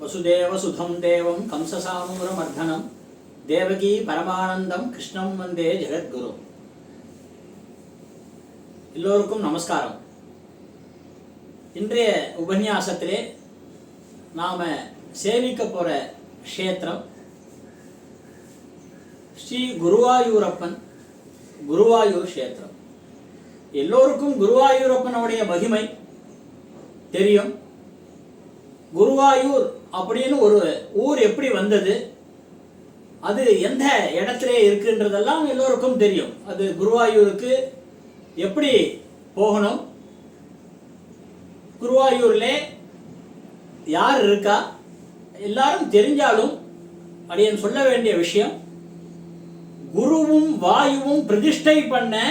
वसुदेवसुधं देवं कंससानूरमर्दनं देवकी परमानंदं कृष्णं वंदे जगद्गुरु. எல்லோருக்கும் நமஸ்காரம். இன்றைய உபன்யாசத்திலே நாம சேவிக்க போற க்ஷேத்திரம் ஸ்ரீ குருவாயூரப்பன் குருவாயூர் க்ஷேத்திரம். எல்லோருக்கும் குருவாயூரப்பனுடைய மகிமை தெரியும். குருவாயூர் அப்படின்னு ஒரு ஊர் எப்படி வந்தது, அது எந்த இடத்துல இருக்குன்றதெல்லாம் எல்லோருக்கும் தெரியும். அது குருவாயூருக்கு எப்படி போகணும், குருவாயூர்ல யார் இருக்கா, எல்லாரும் தெரிஞ்சாலும் அப்படின்னு சொல்ல வேண்டிய விஷயம், குருவும் வாயுவும் பிரதிஷ்டை பண்ண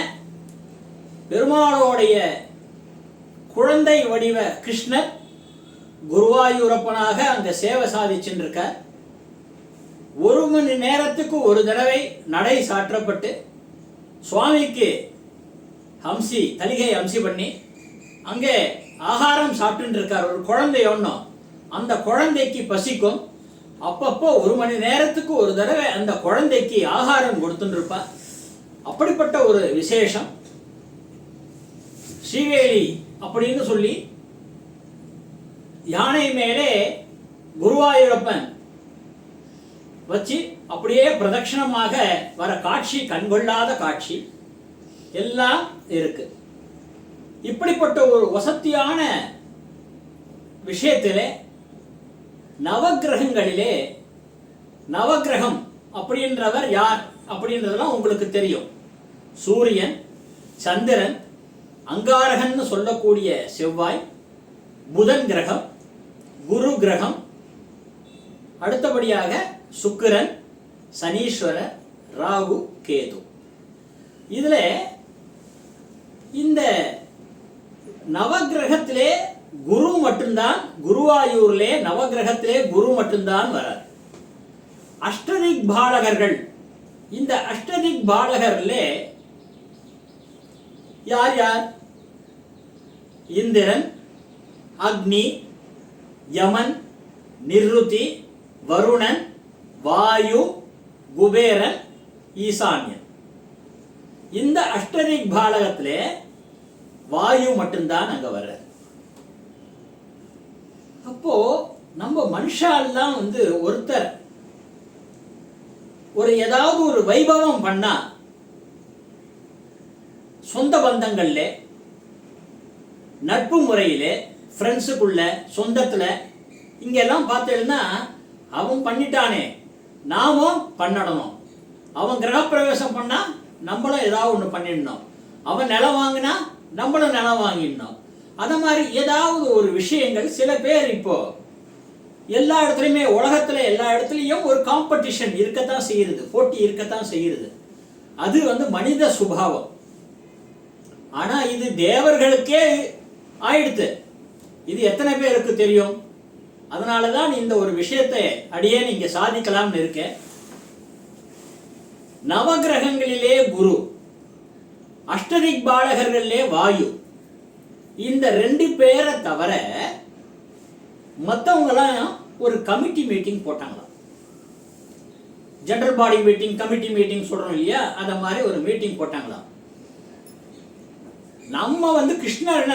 பெருமாளோடைய குழந்தை வடிவ கிருஷ்ணர் குருவாயூரப்பனாக அங்க சேவை சாதிச்சுருக்க. ஒரு மணி நேரத்துக்கு ஒரு தடவை நடை சாற்றப்பட்டு சுவாமிக்கு ஹம்சி தலிகை ஹம்சி பண்ணி அங்கே ஆகாரம் சாப்பிட்டு இருக்கார். ஒரு குழந்தை ஒன்றும், அந்த குழந்தைக்கு பசிக்கும். அப்பப்போ ஒரு மணி நேரத்துக்கு ஒரு தடவை அந்த குழந்தைக்கு ஆகாரம் கொடுத்துட்டு இருப்பார். அப்படிப்பட்ட ஒரு விசேஷம். ஸ்ரீவேலி அப்படின்னு சொல்லி யானை மேலே குருவாயூரப்பன் வச்சு அப்படியே பிரதட்சணமாக வர காட்சி, கண்கொள்ளாத காட்சி எல்லாம் இருக்கு. இப்படிப்பட்ட ஒரு வசத்தியான விஷயத்திலே நவக்கிரகங்களிலே நவக்கிரகம் அப்படின்றவர் யார் அப்படின்றதெல்லாம் உங்களுக்கு தெரியும். சூரியன், சந்திரன், அங்காரகன்னு சொல்லக்கூடிய செவ்வாய், புதன் கிரகம், குரு கிரகம், அடுத்தபடியாக சுக்கிரன், சனீஸ்வரர், ராகு, கேது. இதுல இந்த நவகிரகத்திலே குரு மட்டும்தான், குருவாயூர்லே நவகிரகத்திலே குரு மட்டும்தான் வரார். அஷ்டதிக் பாலகர்கள், இந்த அஷ்டதிக் பாலகர்லே யார் யார்? இந்திரன், அக்னி, யமன், நிருதி, வருணன், வாயு, குபேரன், ஈசான்யன். இந்த அஷ்டதிக் பாலகத்திலே வாயு மட்டும்தான் அங்க வர்ற. அப்போ நம்ம மனுஷாலாம் ஒருத்தர் ஒரு ஏதாவது ஒரு வைபவம் பண்ணா சொந்த பந்தங்கள்ல, நட்பு முறையிலே, ஃப்ரெண்ட்ஸுக்குள்ள, சொந்தத்துல இங்கெல்லாம் பார்த்தேன்னா அவன் பண்ணிட்டானே நாமும் பண்ணணும், அவன் கிரகப்பிரவேசம் பண்ணா நம்மளும் ஏதாவது ஒன்று பண்ணிடணும், அவன் நிலம் வாங்கினா நம்மளும் நிலம் வாங்கிடணும். அத மாதிரி ஏதாவது ஒரு விஷயங்கள் சில பேர் இப்போ எல்லா இடத்துலையுமே, உலகத்துல எல்லா இடத்துலையும் ஒரு காம்படிஷன் இருக்கத்தான் செய்யுது, போட்டி இருக்கத்தான் செய்யுது. அது மனித சுபாவம். ஆனா இது தேவர்களுக்கே ஆயிடுத்து. இது எத்தனை பேருக்கு தெரியும்? அதனாலதான் இந்த ஒரு விஷயத்தை அடியே நீங்க சாதிக்கலாம்னு இருக்கேன். நவகிரகங்களிலே குரு, அஷ்டதிக் பாலகர்களிலே வாயு. இந்த ரெண்டு பேரை தவிர மற்றவங்களாம் ஒரு கமிட்டி மீட்டிங் போட்டாங்களாம். General body meeting, committee meeting சொல்றோம் இல்லையா, அத மாதிரி ஒரு மீட்டிங் போட்டாங்களாம். நம்ம கிருஷ்ணர்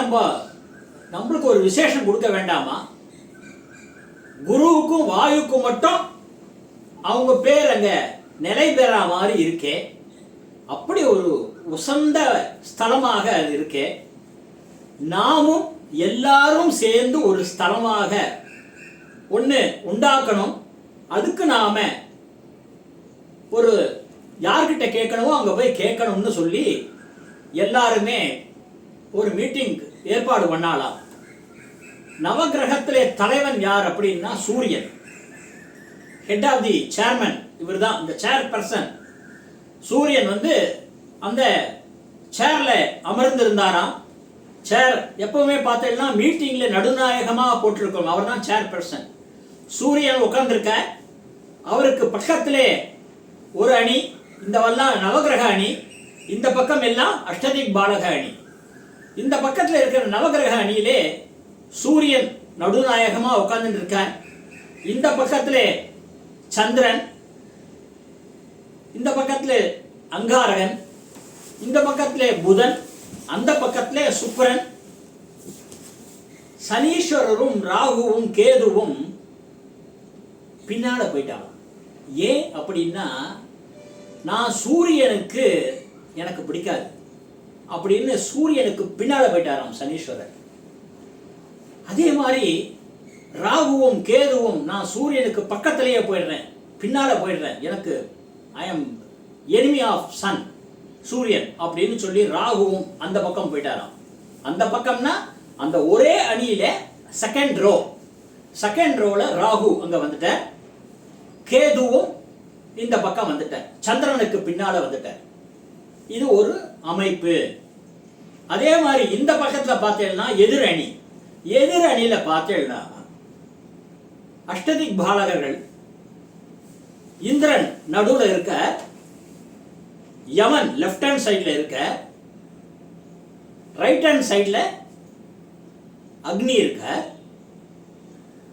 நம்மளுக்கு ஒரு விசேஷம் கொடுக்க வேண்டாமா? குருவுக்கும் வாயுக்கும் மட்டும் அவங்க பேர் அங்க நிலை பெறா மாதிரி இருக்கே, அப்படி ஒரு உசந்த ஸ்தலமாக அது இருக்கே, நாமும் எல்லாரும் சேர்ந்து ஒரு ஸ்தலமாக ஒன்று உண்டாக்கணும். அதுக்கு நாம ஒரு யார்கிட்ட கேட்கணுமோ அங்க போய் கேட்கணும்னு சொல்லி எல்லாருமே ஒரு மீட்டிங் ஏற்பாடு பண்ணாலாம். நவகிரகத்திலே தலைவன் யார் அப்படின்னா சூரியன், ஹெட் ஆஃப் தி சேர்மன். இவர் தான் இந்த சேர் பர்சன். சூரியன் அந்த சேர்ல அமர்ந்திருந்தாராம். சேர் எப்பவுமே பார்த்தீங்கன்னா மீட்டிங்ல நடுநாயகமா போட்டிருக்கோம், அவர் தான் சேர் பர்சன். சூரியன் உட்கார்ந்துருக்க, அவருக்கு பக்கத்திலே ஒரு அணி, இந்த வல்லாம் நவகிரக அணி, இந்த பக்கம் எல்லாம் அஷ்டதிக் பாலக அணி. இந்த பக்கத்தில் இருக்கிற நவகிரக அணியிலே சூரியன் நடுநாயகமா உட்கார்ந்து இருக்கார். இந்த பக்கத்திலே சந்திரன், இந்த பக்கத்திலே அங்காரகன், இந்த பக்கத்திலே புதன், அந்த பக்கத்திலே சுக்கிரன். சனீஸ்வரரும் ராகுவும் கேதுவும் பின்னால போயிட்டாங்க. ஏன் அப்படின்னா, நான் சூரியனுக்கு எனக்கு பிடிக்காது அப்படின்னு சூரியனுக்கு பின்னால போயிட்டாராம் சனீஸ்வரர். அதே மாதிரி ராகுவும் கேதுவும் நான் சூரியனுக்கு பக்கத்திலேயே போயிடுறேன், பின்னால போயிடுறேன், எனக்கு I am enemy of sun, சூரியன் அப்படின்னு சொல்லி ராகுவும் அந்த பக்கம் போயிட்டாராம். அந்த பக்கம்னா அந்த ஒரே அணியில செகண்ட் ரோல ராகு அங்க வந்துட்ட, கேதுவும் இந்த பக்கம் வந்துட்ட, சந்திரனுக்கு பின்னால வந்துட்ட. இது ஒரு அமைப்பு. அதே மாதிரி இந்த பக்கத்துல பார்த்தேன்னா எதிர் அணியில பார்த்தேன்னா அஷ்டதிக் பாலகர்கள். இந்திரன் நடுவுல இருக்க, யமன் லெஃப்ட் ஹேண்ட் சைட்ல இருக்க, ரைட் ஹேண்ட் சைட்ல அக்னி இருக்க,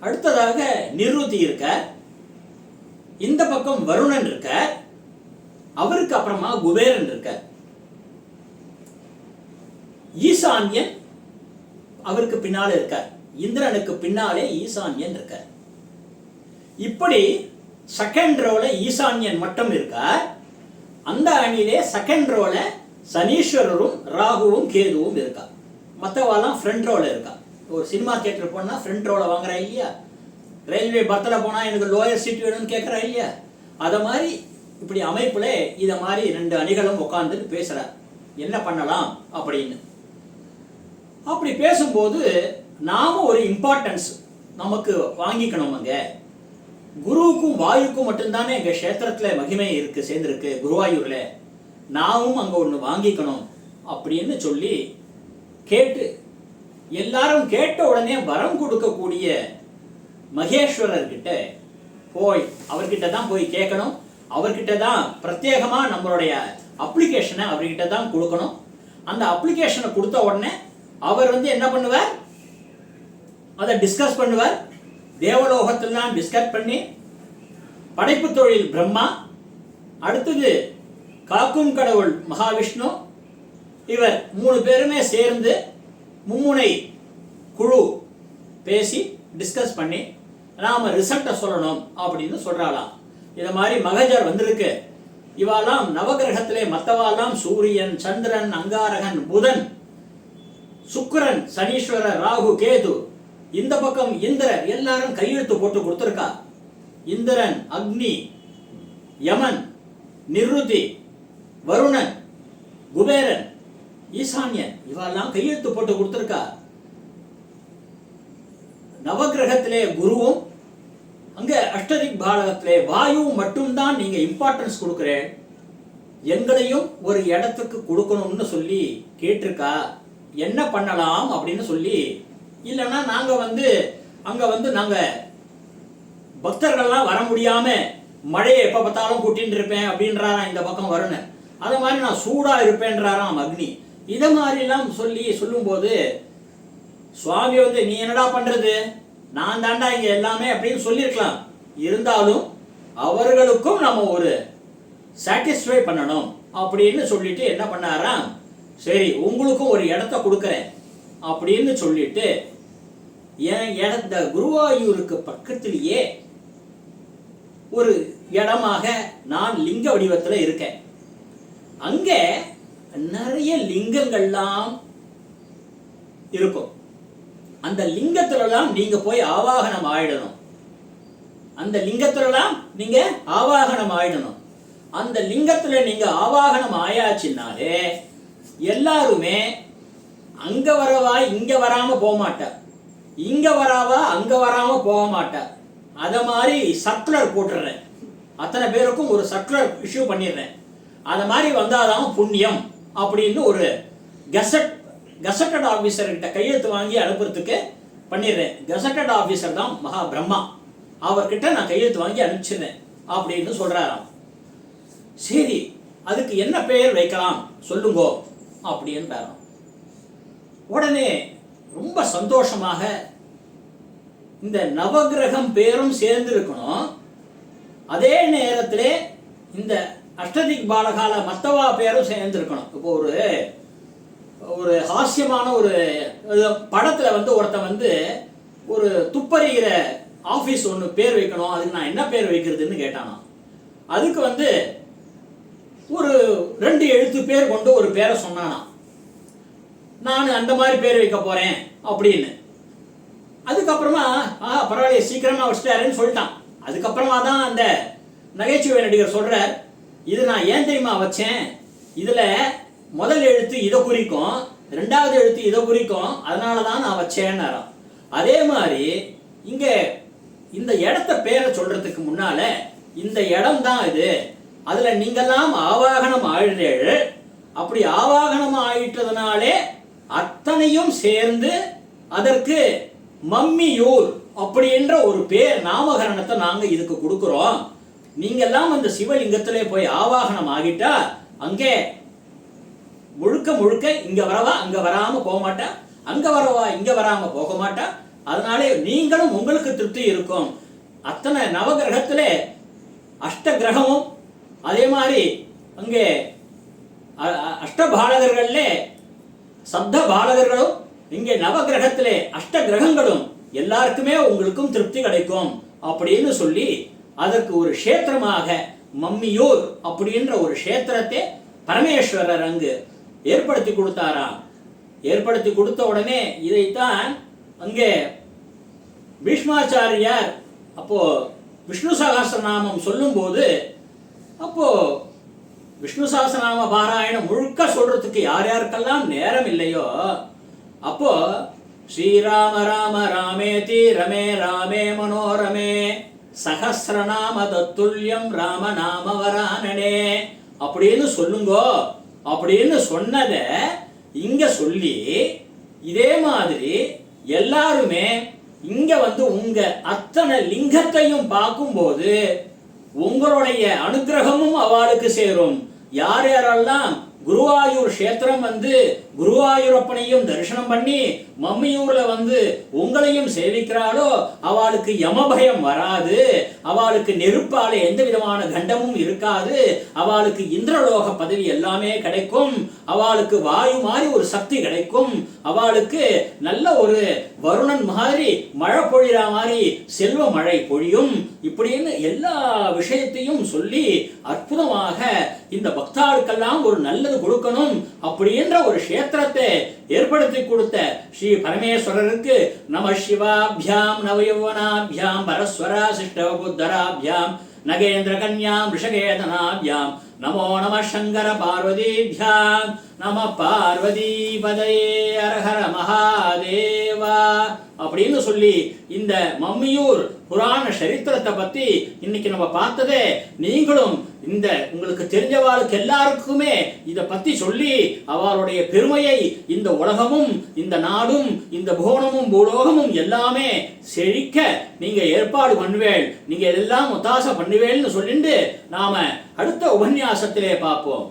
அடுத்ததாக நிருதி இருக்க, இந்த பக்கம் வருணன் இருக்க, அவருக்கு அப்புறமா குபேரன் இருக்க, ஈசான்யன் அவருக்கு பின்னால இருக்க, இந்திரனுக்கு பின்னாலே ஈசான்யன் இருக்க. இப்படி செகண்ட் ரோல ஈசான்யன் மட்டும் இருக்க. அந்த அணியிலே செகண்ட் ரோல சனீஸ்வரரும் ராகுவும் கேதுவும் இருக்கா. மற்றவாலாம் ஃப்ரண்ட் ரோல இருக்கா. ஒரு சினிமா தியேட்டர் போனா ஃப்ரண்ட் ரோல வாங்குறா இல்லையா, ரயில்வே பர்த்தில் போனா எனக்கு லோயர் சீட் வேணும்னு கேட்குறா இல்லையா, அதை மாதிரி இப்படி அமைப்புல இதை மாதிரி 2 அணிகளும் உட்கார்ந்து பேசுறார் என்ன பண்ணலாம் அப்படின்னு. அப்படி பேசும்போது நாம ஒரு இம்பார்ட்டன்ஸ் நமக்கு வாங்கிக்கணும். அங்க குருவுக்கும் வாயுக்கும் மட்டும்தானே எங்க கஷேத்திரத்துல மகிமை இருக்கு, சேர்ந்திருக்கு குருவாயூர்ல, நாமும் அங்க ஒண்ணு வாங்கிக்கணும் அப்படின்னு சொல்லி கேட்டு, எல்லாரும் கேட்ட உடனே வரம் கொடுக்கக்கூடிய மகேஸ்வரர்கிட்ட போய் அவர்கிட்ட தான் போய் கேட்கணும். அவர்கிட்ட தான் பிரத்யேகமா நம்மளுடைய அப்ளிகேஷனை அவர்கிட்ட தான் கொடுக்கணும். அந்த அப்ளிகேஷனை கொடுத்த உடனே அவர் என்ன பண்ணுவார், அதை டிஸ்கஸ் பண்ணுவார். தேவலோகத்திலாம் டிஸ்கஸ் பண்ணி, படைப்பு தொழில் பிரம்மா, அடுத்தது காக்கும் கடவுள் மகாவிஷ்ணு, இவர் 3 பேருமே சேர்ந்து மும்முனை குழு பேசி டிஸ்கஸ் பண்ணி நாம ரிசல்ட்டை சொல்லணும் அப்படின்னு சொல்றாளாம். இதை மாதிரி மகஜர் வந்திருக்கு. இவாலாம் நவகிரகத்திலே மற்றவாலாம் சூரியன், சந்திரன், அங்காரகன், புதன், சுக்கிரன், சனீஸ்வரர், ராகு, கேது, இந்த பக்கம் இந்திரன், எல்லாரும் கையெழுத்து போட்டு கொடுத்திருக்கா. இந்திரன், அக்னி, யமன், நிருதி, வருணன், குபேரன், ஈசான்யன், இவெல்லாம் கையெழுத்து போட்டு கொடுத்திருக்கா. நவகிரகத்திலே குருவும், அங்க அஷ்டதிக் பாலகத்திலே வாயுவும் மட்டும்தான் நீங்க இம்பார்ட்டன்ஸ் கொடுக்கிறேன், எங்களையும் ஒரு இடத்துக்கு கொடுக்கணும்னு சொல்லி கேட்டிருக்கா. என்ன பண்ணலாம் அப்படின்னு சொல்லி, இல்லைன்னா நாங்க அங்க நாங்க பக்தர்கள்லாம் வர முடியாம மழையை எப்ப பார்த்தாலும் கூட்டின்னு இருப்பேன் அப்படின்றாராம் இந்த பக்கம் வருணன். அதை மாதிரி நான் சூடா இருப்பேன்றாராம் அக்னி. இதை மாதிரிலாம் சொல்லும் போது சுவாமி நீ என்னடா பண்றது, நான் தாண்டா இங்க எல்லாமே அப்படின்னு சொல்லியிருக்கலாம். இருந்தாலும் அவர்களுக்கும் நம்ம ஒரு சாட்டிஸ்ஃபை பண்ணணும் அப்படின்னு சொல்லிட்டு என்ன பண்ணாராம், சரி உங்களுக்கும் ஒரு இடத்த கொடுக்கறேன் அப்படின்னு சொல்லிட்டு என் இடத்த குருவாயூருக்கு பக்கத்திலேயே ஒரு இடமாக நான் லிங்க வடிவத்தில் இருக்கேன். அங்க நிறைய லிங்கங்கள்லாம் இருக்கும். அந்த லிங்கத்திலலாம் நீங்க போய் ஆவாகனம் ஆயிடணும். அந்த லிங்கத்திலலாம் நீங்க ஆவாகனம் ஆயிடணும். அந்த லிங்கத்துல நீங்க ஆவாகனம் ஆயாச்சுன்னாலே எல்லாருமே அங்க வரவா இங்க வராம போக மாட்டா, இங்க வராவா அங்க வராம போக மாட்டா. அத மாதிரி சர்க்குலர் போட்டுறேன், அத்தனை பேருக்கும் ஒரு சர்க்குலர் இஷ்யூ பண்ணிடுறேன். அத மாதிரி வந்தாதான் புண்ணியம் அப்படின்னு ஒரு கெசட்டட் ஆபீசர் கிட்ட கையெழுத்து வாங்கி அனுப்புறதுக்கு பண்ணிடுறேன். கெசட்டட் ஆபீசர் தான் மகா பிரம்மா, அவர்கிட்ட நான் கையெழுத்து வாங்கி அனுப்பிச்சிடுறேன் அப்படின்னு சொல்றாராம். சரி அதுக்கு என்ன பெயர் வைக்கலாம் சொல்லுங்கோ அப்படின்றாராம். உடனே ரொம்ப சந்தோஷமாக இந்த நவகிரகம் பேரும் சேர்ந்து இருக்கணும். அதே நேரத்திலே இந்த அஷ்டதிக் பாலகால மத்தவா பேரும் சேர்ந்துருக்கணும். இப்போ ஒரு ஹாஸ்யமான ஒரு படத்துல ஒருத்தன் ஒரு துப்பறிகிற ஆபீஸ் ஒன்று பேர் வைக்கணும், அதுக்கு நான் என்ன பேர் வைக்கிறதுன்னு கேட்டானா. அதுக்கு ஒரு 2 எழுத்து பேர் கொண்டு ஒரு பேரை சொன்னானா. நான் அந்த மாதிரி பேர் வைக்க போறேன் அப்படின்னு. அதுக்கப்புறமா பரவாயில்ல சீக்கிரமா வச்சிட்டாருன்னு சொல்லிட்டான். அதுக்கப்புறமா தான் அந்த நகைச்சுவை நடிகர் சொல்றார், இது நான் ஏன் தெரியுமா வச்சேன், இதுல முதல் எழுத்து இதை குறிக்கும், 2வது எழுத்து இதை குறிக்கும், அதனாலதான் நான் வச்சேன்னாராம். அதே மாதிரி இங்க இந்த இடத்த பேரை சொல்றதுக்கு முன்னால இந்த இடம் தான் இது, அதுல நீங்கெல்லாம் ஆவாகனம் ஆயிடுறீர்கள், அப்படி ஆவாகனம் ஆயிட்டதுனாலே அத்தனையும் சேர்ந்து அதற்கு மம்மியூர் அப்படின்ற ஒரு பேர் நாமகரணத்தை நாங்க இதுக்கு கொடுக்கிறோம். நீங்கெல்லாம் அந்த சிவலிங்கத்திலே போய் ஆவாகனம் ஆகிட்டா அங்கே முழுக்க முழுக்க இங்க வரவா அங்க வராம போக மாட்டா, அங்க வரவா இங்க வராம போக மாட்டா. அதனாலே நீங்களும் உங்களுக்கு திருப்தி இருக்கும். அத்தனை நவகிரகத்திலே அஷ்ட கிரகமும் அதே மாதிரி அங்கே அஷ்ட பாலகர்களே சப்த பாலகர்களும் இங்கே நவகிரகத்திலே அஷ்ட கிரகங்களும் எல்லாருக்குமே உங்களுக்கும் திருப்தி கிடைக்கும் அப்படின்னு சொல்லி அதற்கு ஒரு க்ஷேத்திரமாக மம்மியூர் அப்படின்ற ஒரு க்ஷேத்திரத்தை பரமேஸ்வரர் அங்கு ஏற்படுத்தி கொடுத்தாராம். ஏற்படுத்தி கொடுத்த உடனே இதைத்தான் அங்கே பீஷ்மாச்சாரியார் அப்போ விஷ்ணு சகஸ்ரநாமம் சொல்லும் போது, அப்போ விஷ்ணு சகஸ்ரநாம பாராயணம் முழுக்க சொல்றதுக்கு யார் யாருக்கெல்லாம் நேரம் இல்லையோ, அப்போ ஸ்ரீராம ராம ராமேதி ரமே ராமே மனோரமே சகஸ்ரநாம தத்துல்யம் ராம நாம வரானனே அப்படின்னு சொல்லுங்கோ அப்படின்னு சொன்னத இங்க சொல்லி, இதே மாதிரி எல்லாருமே இங்க உங்க அத்தனை லிங்கத்தையும் பார்க்கும்போது உங்களுடைய அனுகிரகமும் அவளுக்கு சேரும். யார் யாரெல்லாம் குருவாயூர் கஷேத்திரம் குருவாயூரப்பனையும் தரிசனம் பண்ணி மம்மியூர்ல உங்களையும் சேவிக்கிறாளோ அவளுக்கு யமபயம் வராது, அவளுக்கு நெருப்பால எந்த விதமான கண்டமும் இருக்காது, அவளுக்கு இந்திரலோக பதவி எல்லாமே கிடைக்கும், அவளுக்கு வாயு மாதிரி ஒரு சக்தி கிடைக்கும், அவளுக்கு நல்ல ஒரு வருணன் மாதிரி மழை பொழிற மாதிரி செல்வ மழை பொழியும். இப்படின்னு எல்லா விஷயத்தையும் சொல்லி அற்புதமாக இந்த பக்தாளுக்கெல்லாம் ஒரு நல்லது கொடுக்கணும் அப்படின்ற ஒரு கஷேத்திரத்தை ஏற்படுத்தி கொடுத்த ஸ்ரீ பரமேஸ்வரருக்கு நம சிவாபியாம் நவயௌவனாபியாம் பரஸ்வரா சிஷ்டவபுத்தராபியாம் நகேந்திர கன்யாம் ரிஷகேதனாபியாம் நமோ நம சங்கர பார்வதிபியாம் நம பார்வதிபதயே அரஹர மகாதேவா அப்படின்னு சொல்லி இந்த மம்மியூர் புராண சரித்திரத்தை பத்தி இன்னைக்கு நம்ம பார்த்ததே, நீங்களும் இந்த உங்களுக்கு தெரிஞ்சவாளுக்கு எல்லாருக்குமே இதை பத்தி சொல்லி அவளுடைய பெருமையை இந்த உலகமும் இந்த நாடும் இந்த புவனமும் பூலோகமும் எல்லாமே செழிக்க நீங்க ஏற்பாடு பண்ணுவேள், நீங்க எல்லாம் ஒத்தாசை பண்ணுவேள்னு சொல்லிட்டு நாம அடுத்த உபன்யாசத்திலே பார்ப்போம்.